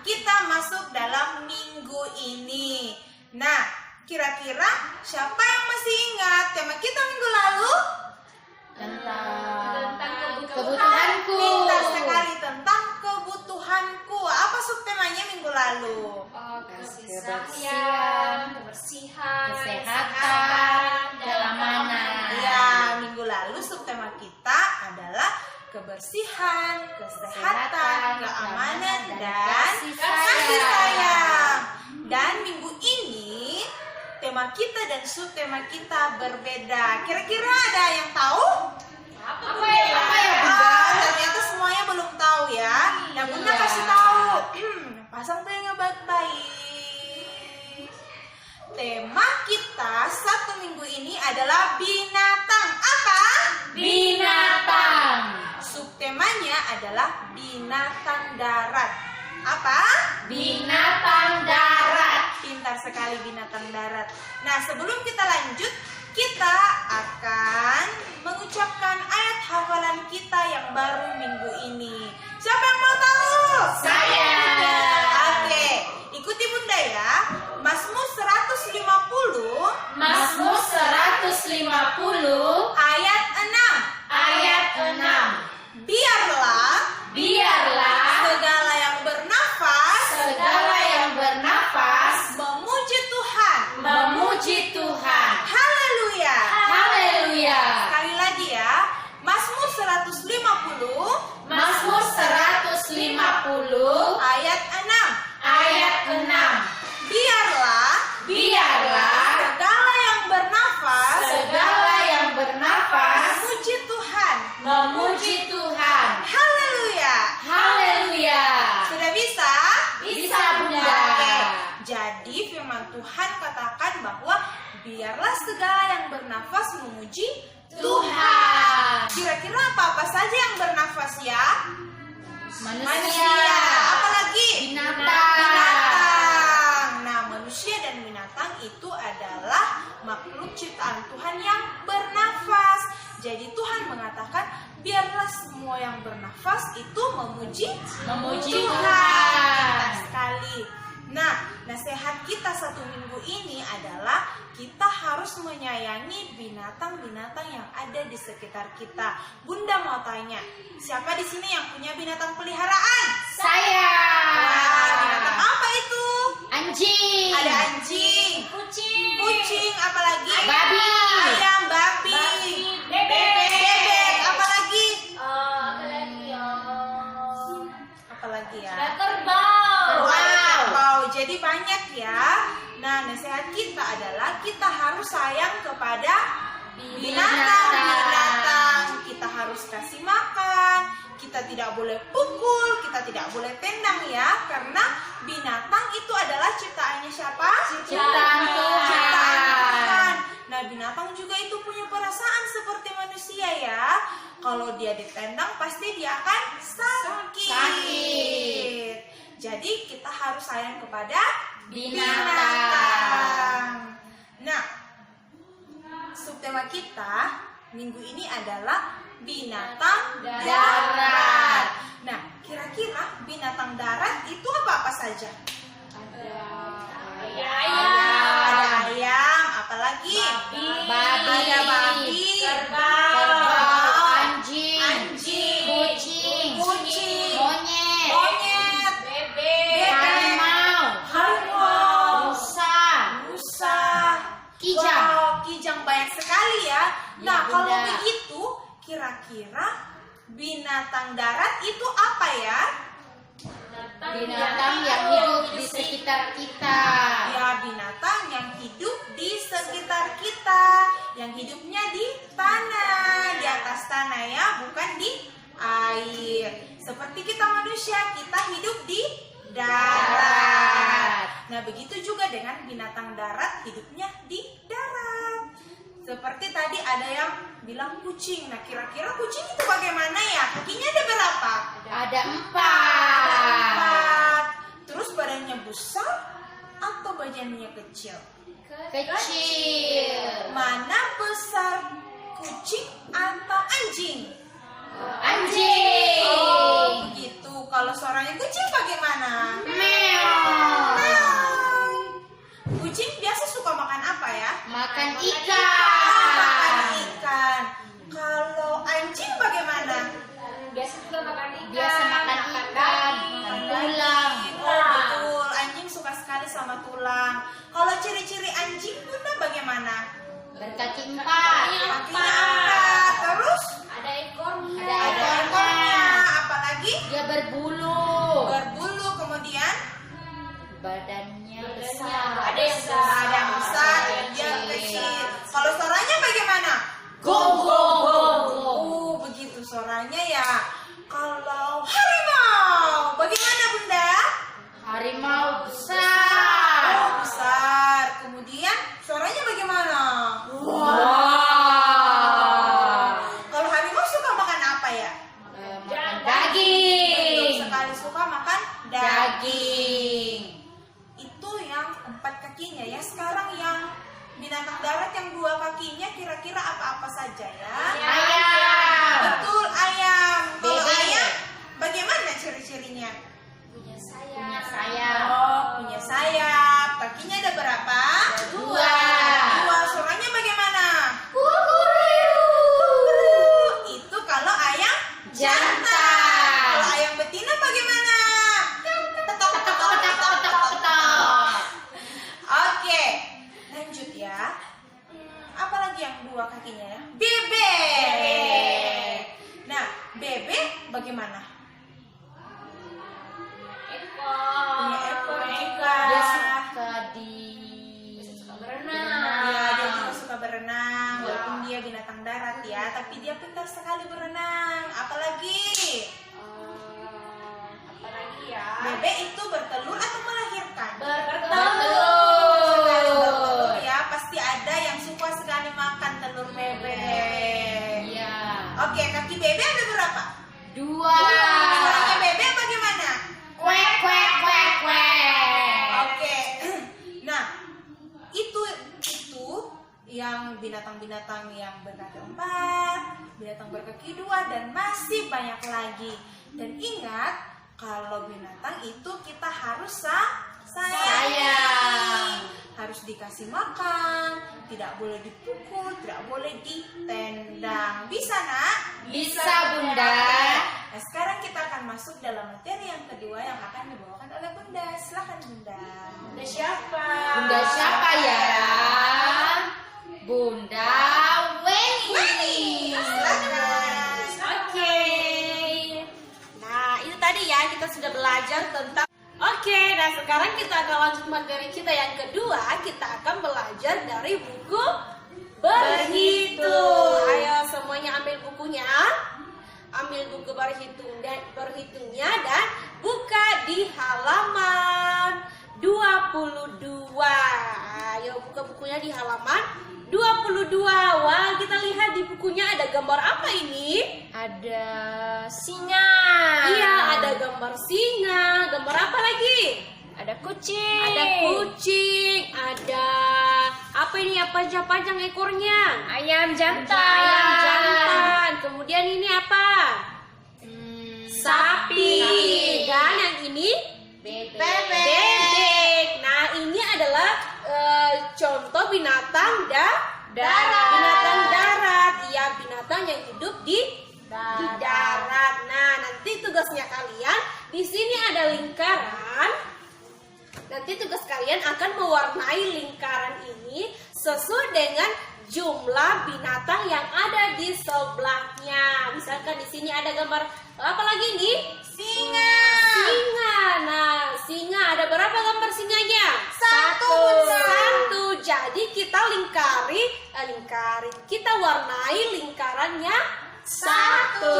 kita masuk dalam minggu ini. Nah, kira-kira siapa yang masih ingat tema kita minggu lalu? Tentang kebutuhanku. Pintar sekali, tentang kebutuhanku. Apa subtemanya minggu lalu? Kasih sayang, kebersihan, kesehatan, keamanan. Ya, minggu lalu subtema kita adalah kebersihan, kesehatan, keamanan, dan kasih sayang. Dan minggu ini tema kita dan subtema kita berbeda. Kira-kira ada yang tahu? Apa ya? Ternyata semuanya belum tahu ya. Nah, Bunda kasih tahu. Pasang telinga baik-baik. Tema kita satu minggu ini adalah binatang. Apa? Binatang. Subtemanya adalah binatang darat. Apa? Binatang darat. Pintar sekali, binatang darat. Nah, sebelum kita lanjut, kita akan mengucapkan ayat hafalan kita yang baru minggu ini. Siapa yang mau tahu? Saya. Oke, ikuti Bunda ya. Mazmur 150 Mazmur 150 ayat 6. ayat 6. Biarlah segala yang bernafas memuji Tuhan. Haleluya. Sekali lagi ya. Mazmur 150 Mazmur 150 ayat 6. ayat 6. Biarlah segala yang bernafas memuji Tuhan. Haleluya. Sudah bisa? Bisa, Bunda. Oke. Jadi firman Tuhan katakan bahwa biarlah segala yang bernafas memuji Tuhan. Kira-kira apa saja yang bernafas ya? Manusia. Apalagi? Binatang. Nah, manusia dan binatang itu adalah makhluk ciptaan Tuhan yang bernafas. Jadi Tuhan mengatakan biarlah semua yang bernafas itu memuji Tuhan. Pintar sekali. Nah, nasihat kita satu minggu ini adalah kita harus menyayangi binatang-binatang yang ada di sekitar kita. Bunda mau tanya, siapa di sini yang punya binatang peliharaan? Saya. Wah, binatang apa itu? Anjing. Ada anjing, kucing, apalagi? Babi. Ayam, babi, bebek, apalagi? Apalagi ya? Wow, jadi banyak ya. Nah, nasihat kita adalah kita harus sayang kepada binatang. Kita harus kasih makan. Kita tidak boleh pukul, kita tidak boleh tendang ya. Karena binatang itu adalah ciptaannya siapa? Ciptaan Tuhan. Nah, binatang juga itu punya perasaan seperti manusia ya. Kalau dia ditendang pasti dia akan sakit. Jadi kita harus sayang kepada binatang. Nah, subtema kita minggu ini adalah binatang darat. Nah, kira-kira binatang darat itu apa saja? Ada ayam, apalagi? Babi. Ada babi, Kerbau. Anjing. kucing, Monyet. bebek, Harimau. rusa, Kijang. Wow, kijang banyak sekali ya. Nah, Ya, kalau Bunda. begitu, kira-kira binatang darat itu apa ya? Binatang yang hidup di sekitar kita. Ya, binatang yang hidup di sekitar kita, yang hidupnya di tanah, di atas tanah ya, bukan di air. Seperti kita manusia, kita hidup di darat. Nah, begitu juga dengan binatang darat, hidupnya di darat. Seperti tadi ada yang bilang kucing. Nah, kira-kira kucing itu bagaimana ya? Kakinya ada berapa? Ada 4. Ada 4. Terus badannya besar atau badannya kecil? Kecil. Mana besar, kucing atau anjing? Anjing. Oh, gitu. Kalau suaranya kucing bagaimana? Makan Makan ikan. ikan. Kalau anjing bagaimana? Biasa juga makan ikan. Biasa makan ikan, makan tulang. Oh, betul. Anjing suka sekali sama tulang. Kalau ciri-ciri anjing Bunda bagaimana? Berkaki 4. Kakinya empat. Terus Ada ekornya. ada ekornya. Apalagi Dia berbulu. berbulu. Kemudian Badannya Badannya besar. ada yang besar. ada yang besar, Ada ada yang kecil. kecil. Kalau suaranya bagaimana? Go. Begitu suaranya ya. Kalau harimau, bagaimana Bunda? Harimau besar. Oh, besar. Kemudian suaranya bagaimana? Kalau harimau suka makan apa ya? Makan Betul daging. sekali suka makan daging. Daging. Itu yang 4 kakinya ya. Sekarang yang binatang darat yang 2 kakinya kira-kira apa-apa saja ya? Ayam. Betul, ayam. Kalau Bebek. ayam, bagaimana ciri-cirinya? Punya Punya sayap. sayap. Oh, punya sayap. Kakinya ada berapa? 2. 2. Suaranya bagaimana? Itu kalau ayam Jantan. Kalau ayam betina bagaimana? Petok, petok, petok, petok. Oke, lanjut ya. Apalagi yang 2 kakinya ya? Bebek. Nah, bebek bagaimana? Ekor. Punya ekor juga. Dia suka di Berenang. Ya, dia juga suka berenang. Walaupun dia binatang darat ya, tapi dia pintar sekali berenang. Apalagi Apalagi ya? bebek itu bertelur atau melahirkan? Bertelur. Ya, pasti ada yang suka sekali makan telur bebek. Iya. Oke, kaki bebek ada berapa? 2. Suaranya bebek bagaimana? Kwek, kwek, kwek, kwek. Oke. Nah, itu yang binatang-binatang yang berkaki 4, binatang berkaki 2 dan masih banyak lagi. Dan ingat, kalau binatang itu kita harus sayang. Harus dikasih makan, tidak boleh dipukul, tidak boleh ditendang. Bisa, Nak? Bisa, Bunda. Nah, sekarang kita akan masuk dalam materi yang kedua yang akan dibawakan oleh Bunda. Silakan Bunda. Bunda siapa? Bunda siapa ya? Bunda Weni. Silakan. Oke. Nah, itu tadi ya kita sudah belajar tentang. Oke, nah sekarang kita akan lanjut materi kita yang kedua. Kita akan belajar dari buku berhitung. Ayo semuanya ambil bukunya. Ambil buku berhitungnya dan buka di halaman 22. Ayo buka bukunya di halaman 22. Wah, kita lihat di bukunya ada gambar apa ini? Ada singa. Iya, ada gambar singa. Gambar apa lagi? Ada kucing. Ada kucing. Ada apa ini yang panjang-panjang ekornya? Ayam jantan. Ayam jantan. Kemudian ini apa? Sapi. Dan yang ini Bebek. bebek. Nah, ini adalah contoh binatang Darat. Binatang darat. Iya, binatang yang hidup di darat. Nah, nanti tugasnya kalian di sini ada lingkaran. Nanti tugas kalian akan mewarnai lingkaran ini sesuai dengan jumlah binatang yang ada di sebelahnya. Misalkan di sini ada gambar apa lagi nih? Singa. Singa. Nah, singa ada berapa gambar singanya? Satu. Jadi kita lingkari, kita warnai lingkarannya satu.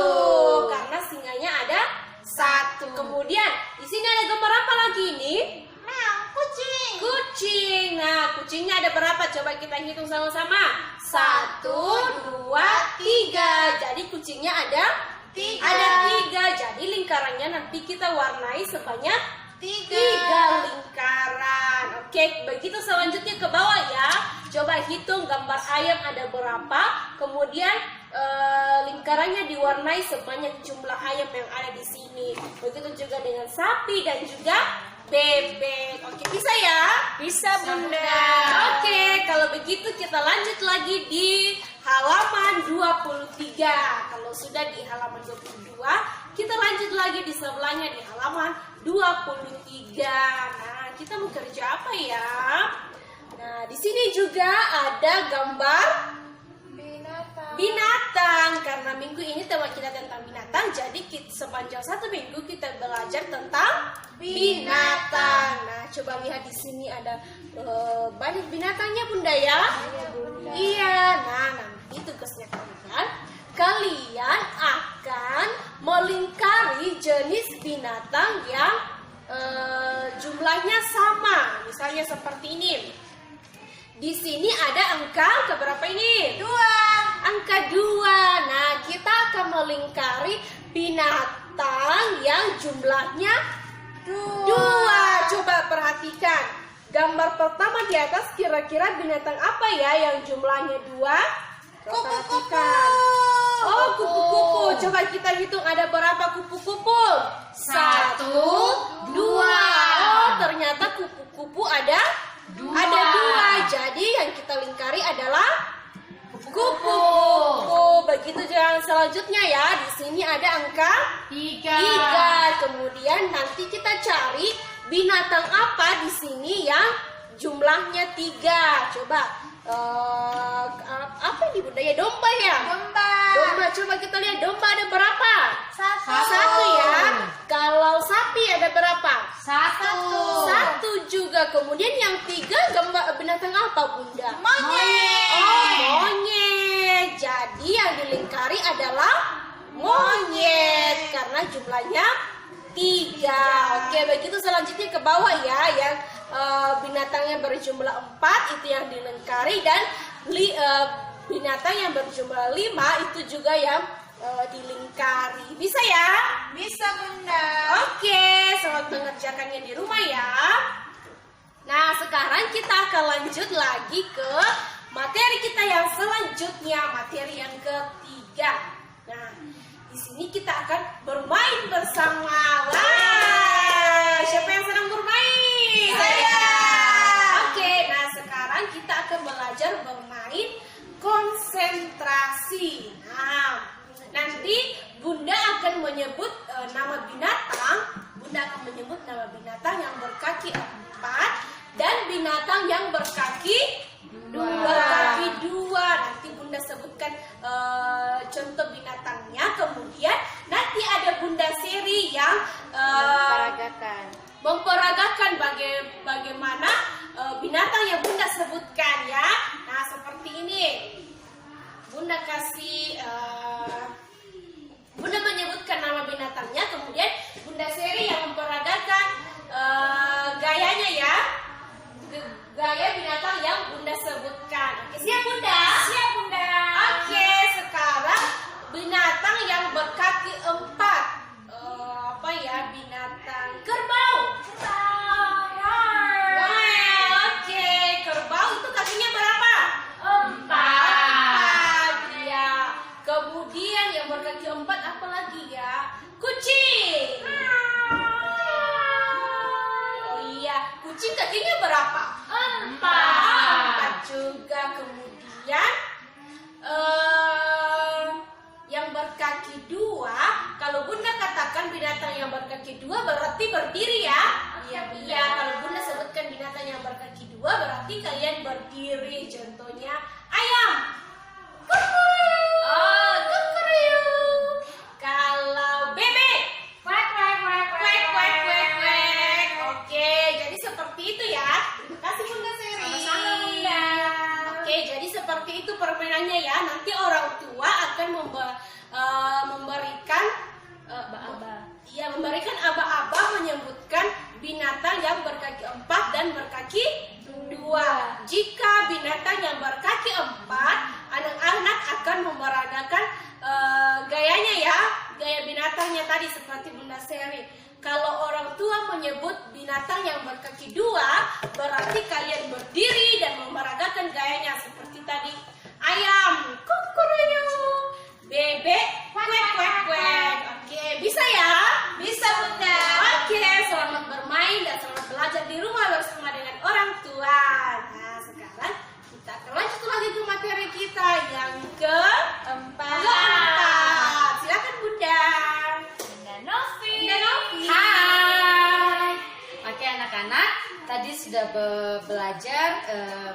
Karena singanya ada satu. Kemudian di sini ada gambar apa lagi ini? Kucing. Kucing. Nah, kucingnya ada berapa? Coba kita hitung sama-sama. 1, 2, 3. Jadi kucingnya ada 3. Ada 3. Jadi lingkarannya nanti kita warnai sebanyak 3 lingkaran. Oke, begitu selanjutnya ke bawah ya. Coba hitung gambar ayam ada berapa. Kemudian lingkarannya diwarnai sebanyak jumlah ayam yang ada di sini. Begitu juga dengan sapi dan juga bebek. Oke, bisa ya? Bisa Bunda. Oke, kalau begitu kita lanjut lagi di halaman 23. Kalau sudah di halaman 22, kita lanjut lagi di sebelahnya di halaman 23. Nah, kita mau kerja apa ya? Nah, di sini juga ada gambar binatang. Karena minggu ini tema kita tentang binatang, jadi sepanjang satu minggu kita belajar tentang binatang. Nah, coba lihat di sini ada banyak binatangnya Bunda ya. Iya. Nah, nanti tugasnya kalian akan melingkari jenis binatang yang jumlahnya sama. Misalnya seperti ini. Di sini ada angka keberapa ini? 2. Angka 2. Nah, kita akan melingkari binatang yang jumlahnya 2. Coba perhatikan. Gambar pertama di atas kira-kira binatang apa ya yang jumlahnya 2? Kupu-kupu. Oh, kupu-kupu. Coba kita hitung ada berapa kupu-kupu? 1, 2. Oh, ternyata kupu-kupu ada 2. Jadi yang kita lingkari adalah kupu-kupu. Begitu jalan selanjutnya ya. Di sini ada angka 3. Kemudian nanti kita cari binatang apa di sini yang jumlahnya 3. Coba apa ini Bunda ya? Domba ya? Domba. Coba kita lihat domba ada berapa? 1 ya. Kalau sapi ada berapa? 1 juga. Kemudian yang 3 gambar binatang apa Bunda? Monyet. Oh, monyet. Jadi yang dilingkari adalah monyet karena jumlahnya 3. Oke, begitu selanjutnya ke bawah ya, yang binatangnya berjumlah 4 itu yang dilingkari, dan binatang yang berjumlah 5 itu juga yang dilingkari. Bisa ya? Bisa Bunda. Oke, selamat mengerjakannya di rumah ya. Nah, sekarang kita akan lanjut lagi ke materi kita yang selanjutnya, materi yang ketiga. Nah, di sini kita akan bermain bersama. Wah, siapa yang sedang bermain? Saya. Oke, nah sekarang kita akan belajar bermain konsentrasi. Nah, nanti Bunda akan menyebut nama binatang. Bunda akan menyebut nama binatang yang berkaki 4 dan binatang yang berkaki 2. Nanti Bunda sebutkan contoh binatangnya. Kemudian nanti ada Bunda Seri yang memperagakan bagaimana binatang yang Bunda sebutkan ya. Nah, seperti ini. Bunda kasih Bunda menyebutkan nama binatangnya, kemudian Bunda Seri yang memperagakan gayanya ya. Gaya binatang yang Bunda sebutkan. Oke, siap Bunda? Siap Bunda. Oke, sekarang binatang yang berkaki 4. Apa ya? Binatang kerbau. Oke, kerbau itu kakinya berapa? 4. Ya. Kemudian yang berkaki 4 apa lagi ya? Kucing. Oh iya, kucing kakinya berapa? 4 juga. Kemudian yang berkaki 2, kalau Bunda katakan binatang yang berkaki 2 berarti berdiri ya. Iya, kalau Bunda sebutkan binatang yang berkaki 2 berarti kalian berdiri. Contohnya ayam. Oh, kukuruyuk. Kalau bebek. Kwek. Oke, jadi seperti itu ya. Terima kasih Bunda Seri. Sama-sama, Bunda. Oke, jadi seperti itu permainannya ya. Nanti orang tua akan memberikan memberikan aba-aba menyebutkan binatang yang berkaki 4 dan berkaki 2. Jika binatang yang berkaki 4, anak-anak akan memperagakan gayanya ya, gaya binatangnya tadi seperti Bunda Seri. Kalau orang tua menyebut binatang yang berkaki 2, berarti kalian berdiri dan memperagakan gayanya seperti tadi. Ayam, kukuruyuk. Bebek, kwek. Oke, bisa ya? Bisa Bunda. Oke, selamat bermain dan selamat di rumah bersama dengan orang tua. Nah, sekarang kita akan lanjut lagi ke materi kita yang keempat. Silakan Bunda. Bunda Novi. Bunda Novi. Hai. Oke anak-anak, tadi sudah belajar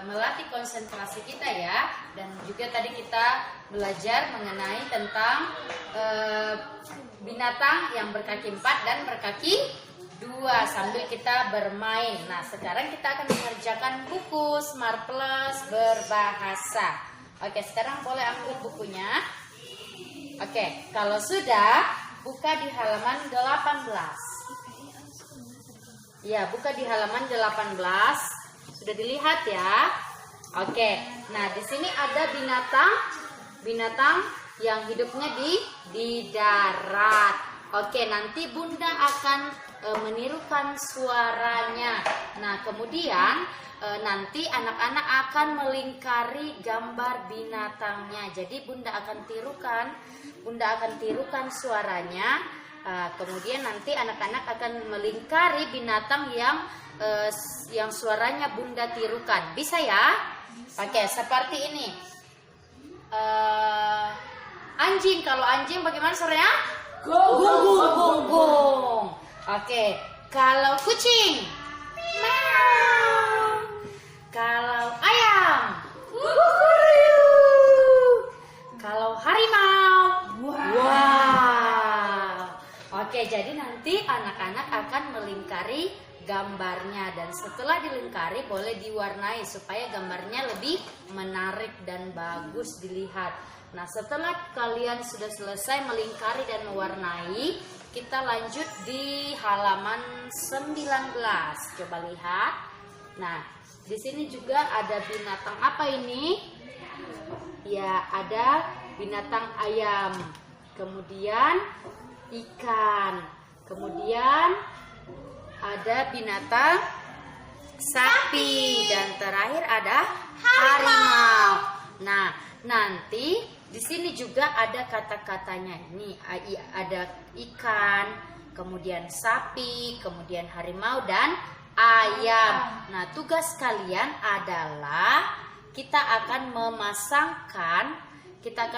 melatih konsentrasi kita ya. Dan juga tadi kita belajar mengenai tentang binatang yang berkaki 4 dan berkaki 2 sambil kita bermain. Nah, sekarang kita akan mengerjakan buku Smart Plus berbahasa. Oke, sekarang boleh ambil bukunya. Oke, kalau sudah, buka di halaman 18. Ya, buka di halaman 18. Sudah dilihat ya? Oke. Nah, di sini ada binatang yang hidupnya di darat. Oke, nanti Bunda akan menirukan suaranya. Nah, kemudian nanti anak-anak akan melingkari gambar binatangnya. Jadi Bunda akan tirukan suaranya. Kemudian nanti anak-anak akan melingkari binatang yang suaranya Bunda tirukan. Bisa ya? Oke, seperti ini. Anjing, kalau anjing bagaimana suaranya? Gong. Oke, kalau kucing, meow. Kalau ayam, kalau harimau, wow. Oke, jadi nanti anak-anak akan melingkari gambarnya dan setelah dilingkari boleh diwarnai supaya gambarnya lebih menarik dan bagus dilihat. Nah, setelah kalian sudah selesai melingkari dan mewarnai, kita lanjut di halaman 19. Coba lihat. Nah, di sini juga ada binatang apa ini? Ya, ada binatang ayam. Kemudian ikan. Kemudian ada binatang sapi dan terakhir ada harimau. Nah, nanti di sini juga ada kata-katanya. Ini ada ikan, kemudian sapi, kemudian harimau dan ayam. Nah, tugas kalian adalah kita akan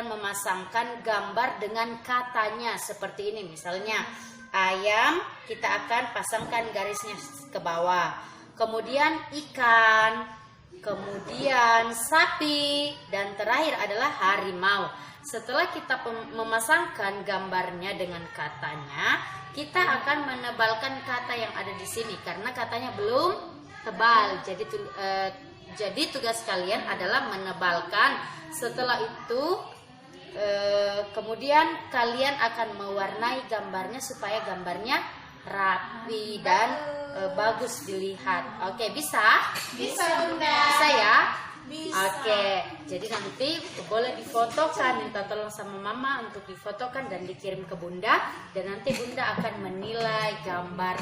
memasangkan gambar dengan katanya seperti ini. Misalnya ayam, kita akan pasangkan garisnya ke bawah. Kemudian ikan, kemudian sapi, dan terakhir adalah harimau. Setelah kita memasangkan gambarnya dengan katanya, kita akan menebalkan kata yang ada di sini karena katanya belum tebal. Jadi tugas kalian adalah menebalkan. Setelah itu kemudian kalian akan mewarnai gambarnya supaya gambarnya rapi dan bagus dilihat. Oke, bisa? Bisa, Bunda. Bisa ya? Bisa. Oke, jadi nanti boleh difotokan, minta tolong sama Mama untuk difotokan dan dikirim ke Bunda, dan nanti Bunda akan menilai gambar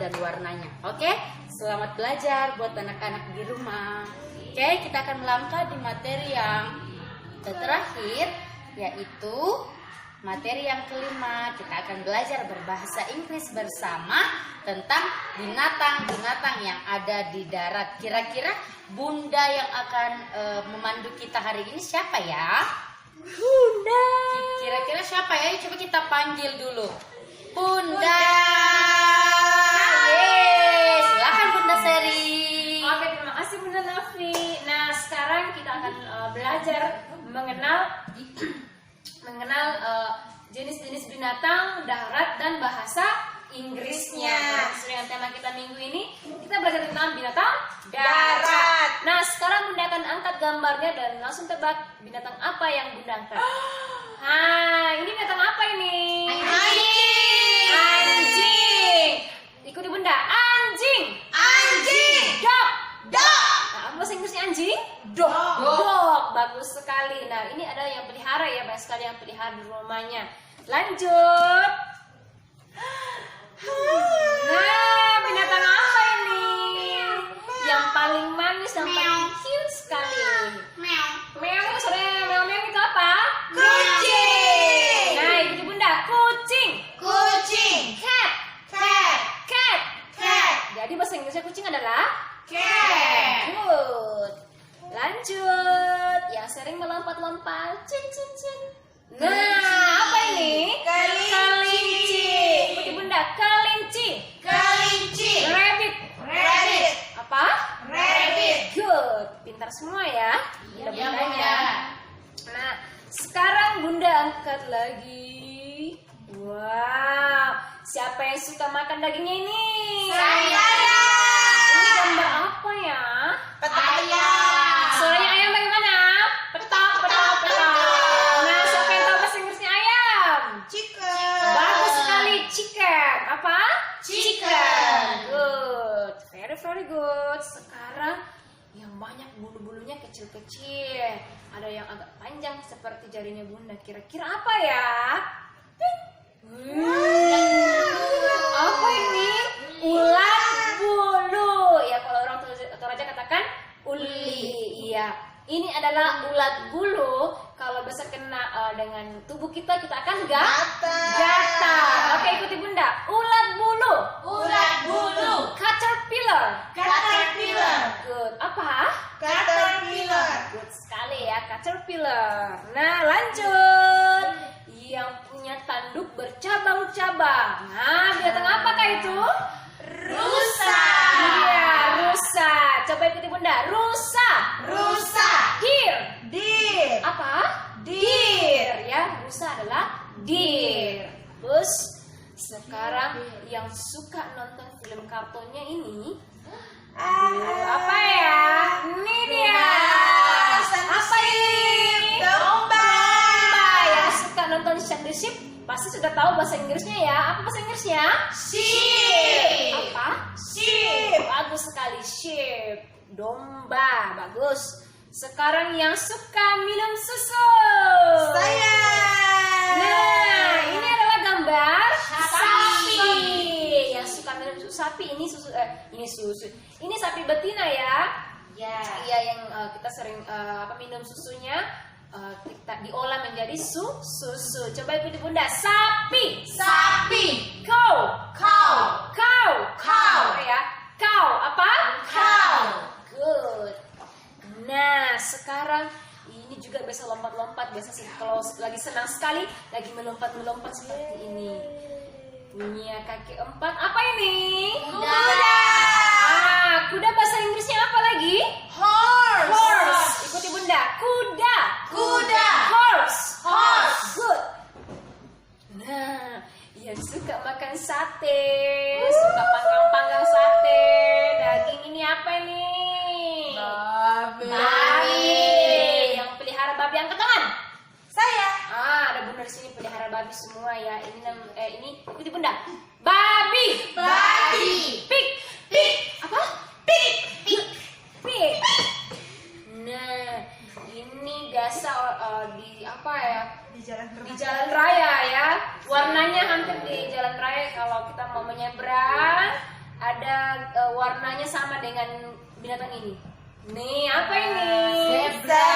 dan warnanya. Oke, selamat belajar buat anak-anak di rumah. Oke, kita akan melangkah di materi yang terakhir, yaitu materi yang kelima. Kita akan belajar berbahasa Inggris bersama tentang binatang-binatang yang ada di darat. Kira-kira Bunda yang akan memandu kita hari ini siapa ya? Bunda. Kira-kira siapa ya? Coba kita panggil dulu. Bunda. Yeay, silakan Bunda Seri. Oke, terima kasih Bunda Novi. Nah, sekarang kita akan belajar mengenal jenis-jenis binatang darat dan bahasa Inggrisnya. Sesuai dengan tema kita minggu ini, kita belajar tentang binatang darat. Nah, sekarang Bunda akan angkat gambarnya dan langsung tebak binatang apa yang Bunda angkat. Ini binatang apa ini? Anjing. Ikuti Bunda. Anjing. Dog. Nah, bahasa Inggrisnya anjing? Dog. Bagus sekali. Nah, ini ada yang pelihara ya, banyak sekali yang pelihara di rumahnya. Lanjut. Nah, binatang apa ini? Yang paling manis, yang paling cute sekali. Meow, suaranya meow itu apa? Kucing. Nah, ikuti Bunda. Kucing. Cat. Cat. Jadi bahasa Inggrisnya kucing adalah Cat. good. Lanjut, yang sering melompat-lompat, cin cin cin. Nah, apa ini? Kelinci. Ikuti bunda, kelinci. Kelinci. Rabbit. Rabbit. Apa? Rabbit. Good, pintar semua ya. Iya, Bunda-bundanya. Nah, sekarang bunda angkat lagi. Wow, siapa yang suka makan dagingnya ini? Saya. Ini gambar apa ya? Ayam. Suaranya ayam bagaimana? Petok, petok, petok. Nah, siapa yang tahu bahasa Inggrisnya ayam? Chicken. Bagus sekali, chicken. Apa? Chicken. Good, very good. Sekarang yang banyak bulu-bulunya kecil-kecil. Ada yang agak panjang seperti jarinya bunda. Kira-kira apa ya? Apa ini? Ulat bulu. Ya kalau orang Toraja katakan uli. Iya. Ini adalah ulat bulu. Kalau bisa kena dengan tubuh kita akan gatal. Oke, ikuti bunda. Ulat bulu. Ulat bulu. Caterpillar. Caterpillar. Good. Apa? Caterpillar. Good sekali ya, caterpillar. Nah, lanjut. Yang punya tanduk bercabang-cabang. Nah, binatang apakah itu? Rusa. Iya, rusa. Coba ikuti bunda. Rusa. Rusa. Deer. Deer. Apa? Deer. Ya, rusa adalah deer. Terus sekarang yang suka nonton film kartunnya ini apa ya? Ini dia. Apa ini? Domba. Yang suka nonton Shaun the Sheep pasti sudah tahu bahasa Inggrisnya ya. Apa bahasa Inggrisnya? Sheep. Apa? Sheep. Bagus sekali, sheep. Domba, bagus. Sekarang yang suka minum susu. Saya. Nah, ini adalah gambar Sapi. Yang suka minum susu sapi. Ini susu. Ini sapi betina ya. Ya. Iya, yang kita sering minum susunya kita diolah menjadi susu. Coba ikuti bunda. Sapi. Sapi. Cow. Cow. Cow. Cow. Ya. Cow. Apa? Cow. Good. Nah, sekarang ini juga bisa lompat-lompat. Biasa kalau lagi senang sekali, lagi melompat-melompat seperti ini. Punya kaki 4. Apa ini? Kuda. Kuda bahasa Inggrisnya apa lagi? Horse. Horse. Ikuti bunda. Kuda. Kuda. Horse. Horse. Good. Nah, yang suka makan sate, suka panggang-panggang sate, daging ini apa ini? Babi. Yang pelihara babi angkat tangan. Saya. Ada bunda di sini pelihara babi semua ya. Ini ikuti bunda. Babi. Babi. Pig. Pig. Apa? Pig. Pig. Pig. Nah, ini biasa di apa ya? Di jalan Di jalan raya ya. Warnanya hampir di jalan raya kalau kita mau menyeberang ada warnanya sama dengan binatang ini. Nih, apa ini? Zebra.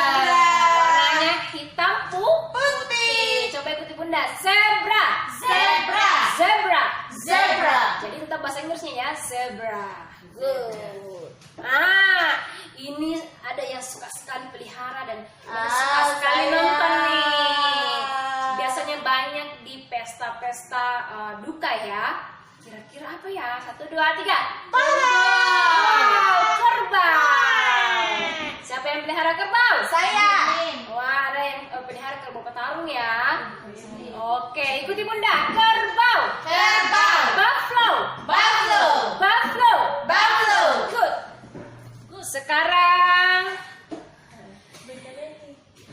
Warnanya hitam putih. Coba ikuti bunda. Zebra. Zebra. Zebra. Zebra. Jadi tetap bahasa Inggrisnya ya, zebra. Good. Ini ada yang suka sekali pelihara dan yang suka sekali saya. nonton nih. Biasanya banyak di pesta-pesta duka ya. Kira-kira apa ya? 1, 2, 3. Kerbau. Siapa yang pelihara kerbau? Saya. Wah, ada yang pelihara kerbau petarung ya. Oke, ikuti bunda. Kerbau. Kerbau. Buffalo. Buffalo. Buffalo. Buffalo. Good. Sekarang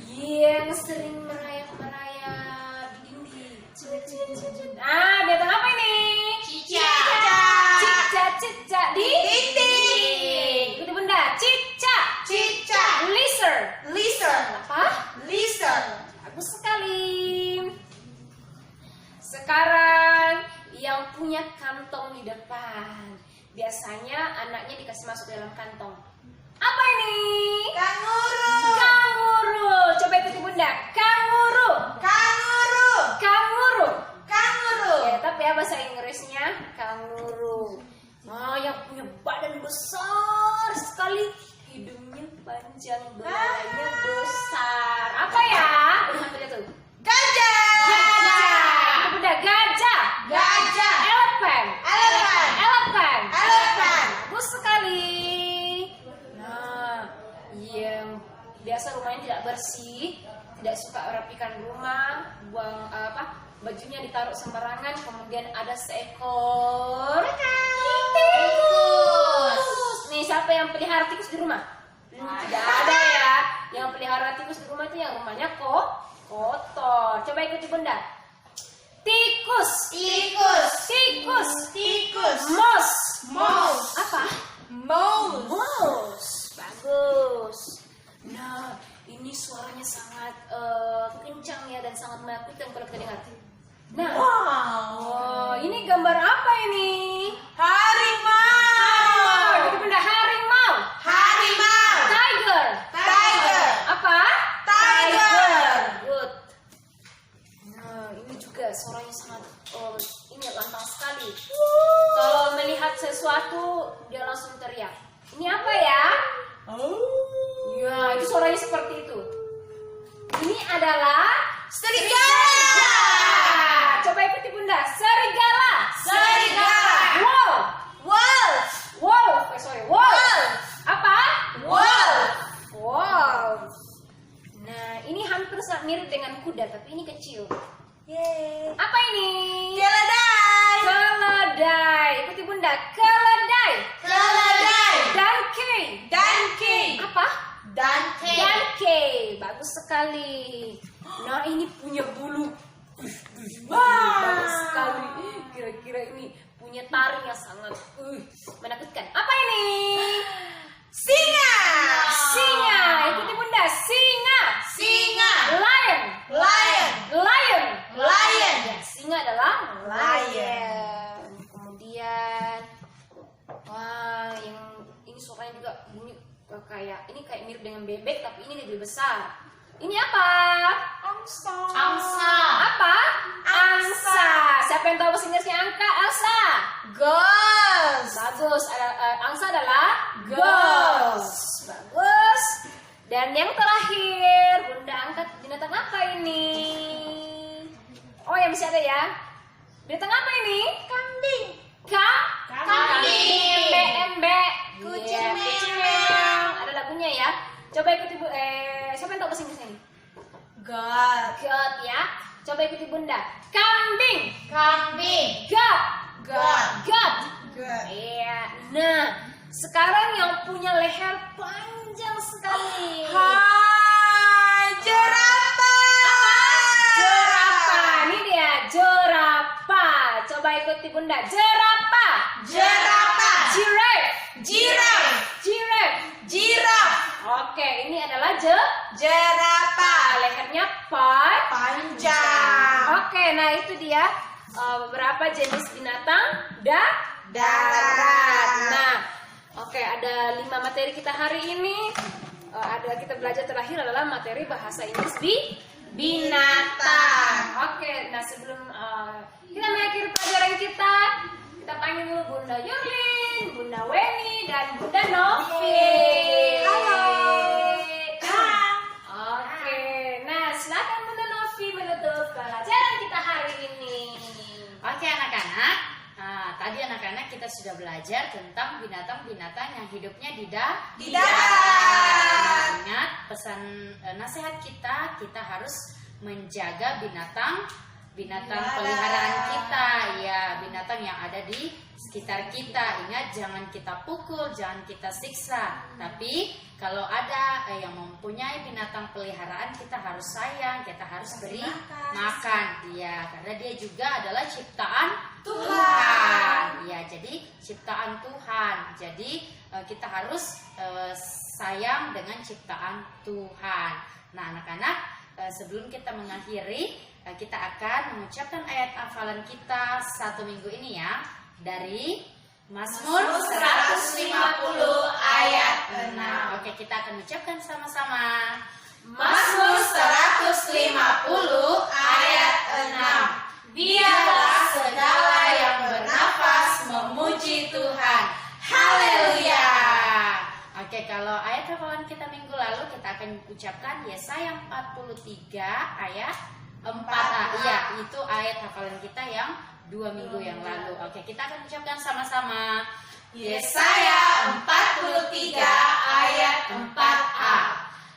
yang sering merayap-merayap di dinding. Binatang apa ini? Cicak. Cicak di dinding. Ikuti bunda. Cicak. Cicak. Lizard. Lizard. Apa? Lizard. Bagus sekali. Sekarang yang punya kantong di depan. Biasanya anaknya dikasih masuk dalam kantong. Apa ini? Kanguru. Kanguru. Coba ikuti bunda. Kanguru. Kanguru. Kanguru. Kanguru. Ya, tapi ya bahasa Inggrisnya kanguru. Yang yang punya badan besar sekali, hidungnya panjang, belalainya besar. Apa ya? Lihat tuh. Gajah. Gajah. Itu benda gajah. Gajah. Elephant. Elephant. Elephant. Elephant. Bagus sekali. Nah, yang biasa rumahnya tidak bersih, tidak suka rapikan rumah, buang bajunya ditaruh sembarangan, kemudian ada seekor tikus. Nih, siapa yang pelihara tikus di rumah? Tidak ada ya. Yang pelihara tikus di rumah itu yang rumahnya kotor. Coba ikuti bunda. Tikus. Tikus. Tikus. Tikus. Mouse. Mouse. Apa? Mouse. Mouse. Bagus. Nah, ini suaranya sangat kencang ya dan sangat menakutkan kalau kita dengar. Nah, Wow. ini gambar apa ini? Harimau. Itu benda harimau. Harimau. Tiger. Tiger. Apa? Tiger. Good. Nah, ini juga suaranya sangat ini lantang sekali. Kalau melihat sesuatu dia langsung teriak. Ini apa ya? Ya, itu suaranya seperti itu. Ini adalah Serigala. Coba ikuti bunda. Serigala. Serigala. Wolf. Wolf. Wolf. Wolf. Apa? Wolf. Wolf. Nah, ini hampir mirip dengan kuda, tapi ini kecil. Yeay. Apa ini? Keledai. Keledai. Ikuti bunda. Keledai. Keledai. Donkey. Donkey. Apa? Donkey. Donkey. Bagus sekali. Nah, ini punya bulu. Wah. Bagus sekali. Kira-kira ini punya taring yang sangat menakutkan. Apa ini? Singa. Singa. Ikuti bunda. Singa. Singa. Lion. Lion. Lion. Lion. Ya, singa adalah Lion. Kemudian, wah, yang ini suaranya juga bunyi kayak mirip dengan bebek, tapi ini lebih besar. Ini apa? Angsa. Angsa. Apa? Angsa. Siapa yang tahu bahasa Inggrisnya angsa? Ghost. Bagus. Angsa adalah ghost. Bagus. Dan yang terakhir, bunda angkat binatang apa ini? Oh, yang masih ada ya. Binatang apa ini? Kambing. Kambing. Embe. Kucing Iya, meong. Ada lagunya ya. Coba ikuti siapa yang tahu bahasa Inggrisnya ini? God. God ya. Coba ikuti bunda. Kambing. Kambing. God. God. God. God. Iya. Nah, sekarang yang punya leher panjang sekali. Hai, jerapah. Jerapah. Ini dia jerapah. Coba ikuti bunda. Jerapah. Jerapah. Giraffe. Giraffe. Giraffe. Giraffe. Oke, ini adalah Jerapah. lehernya Panjang. Oke, nah itu dia beberapa jenis binatang Darat. Nah, oke, ada 5 materi kita hari ini. Kita belajar terakhir adalah materi bahasa Inggris binatang. Oke, nah sebelum kita mengakhiri pelajaran kita panggil dulu Bunda Yurlin, Bunda Weni, dan Bunda Novi. Halo. Oke, nah silakan Bunda Novi menutup pelajaran kita hari ini. Oke anak-anak, tadi anak-anak kita sudah belajar tentang binatang-binatang yang hidupnya di darat. Ingat pesan nasihat kita harus menjaga binatang peliharaan kita, ya binatang yang ada di sekitar kita. Ingat, jangan kita pukul, jangan kita siksa. Tapi kalau ada yang mempunyai binatang peliharaan, kita harus sayang, kita harus beri makan. Ya, karena dia juga adalah ciptaan Tuhan. Ya, jadi ciptaan Tuhan. Jadi kita harus sayang dengan ciptaan Tuhan. Nah, anak-anak, sebelum kita mengakhiri, kita akan mengucapkan ayat hafalan kita 1 minggu ini ya, dari Mazmur 150 ayat 6. Oke, kita akan ucapkan sama-sama. Mazmur 150 ayat 6. Biarlah segala yang bernafas memuji Tuhan. Haleluya. Oke, kalau ayat hafalan kita minggu lalu kita akan ucapkan Yesaya 43 ayat 4a. Iya, itu ayat hafalan kita yang 2 minggu yang lalu. Oke, kita akan ucapkan sama-sama. Yesaya 43 ayat 4a.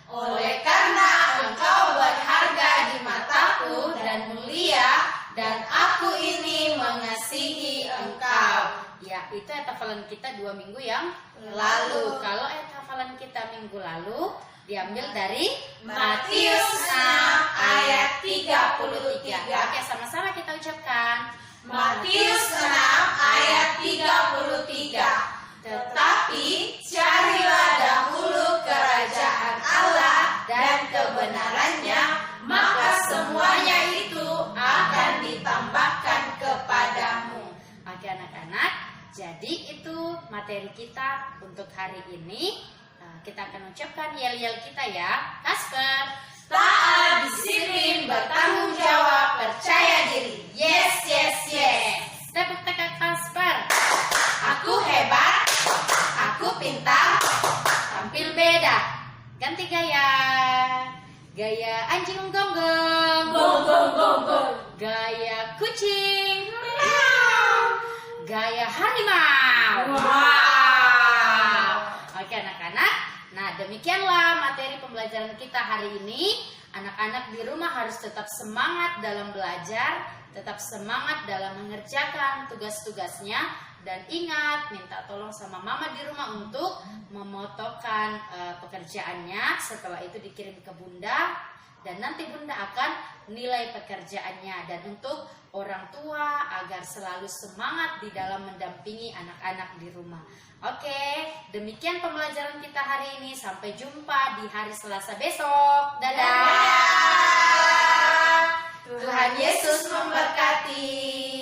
Oleh karena engkau berharga di mataku dan mulia, dan aku ini mengasihi engkau. Ya, itu ayat hafalan kita 2 minggu yang lalu. Kalau ayat hafalan kita minggu lalu diambil dari Matius 6 ayat 33. Oke, sama-sama kita ucapkan. Matius 6 ayat 33. Tetapi carilah dahulu kerajaan Allah dan kebenarannya, maka semuanya itu akan ditambahkan kepadamu. Oke anak-anak, jadi itu materi kita untuk hari ini. Kita akan ucapkan yel-yel kita ya. Kasper, Taat, disiplin, bertanggung jawab, percaya diri. Yes, yes, yes. tepuk tangan Kasper. Aku hebat, aku pintar, Tampil beda. Ganti gaya. Gaya anjing gonggong. gong gong gong gong. Gaya kucing. Gaya harimau. Wow. Oke anak-anak, nah demikianlah materi pembelajaran kita hari ini. Anak-anak di rumah harus tetap semangat dalam belajar, tetap semangat dalam mengerjakan tugas-tugasnya, dan ingat minta tolong sama mama di rumah untuk memotokan pekerjaannya. Setelah itu dikirim ke bunda, dan nanti bunda akan nilai pekerjaannya. Dan untuk orang tua agar selalu semangat di dalam mendampingi anak-anak di rumah. Oke, demikian pembelajaran kita hari ini. Sampai jumpa di hari Selasa besok. Dadah. Tuhan Yesus memberkati.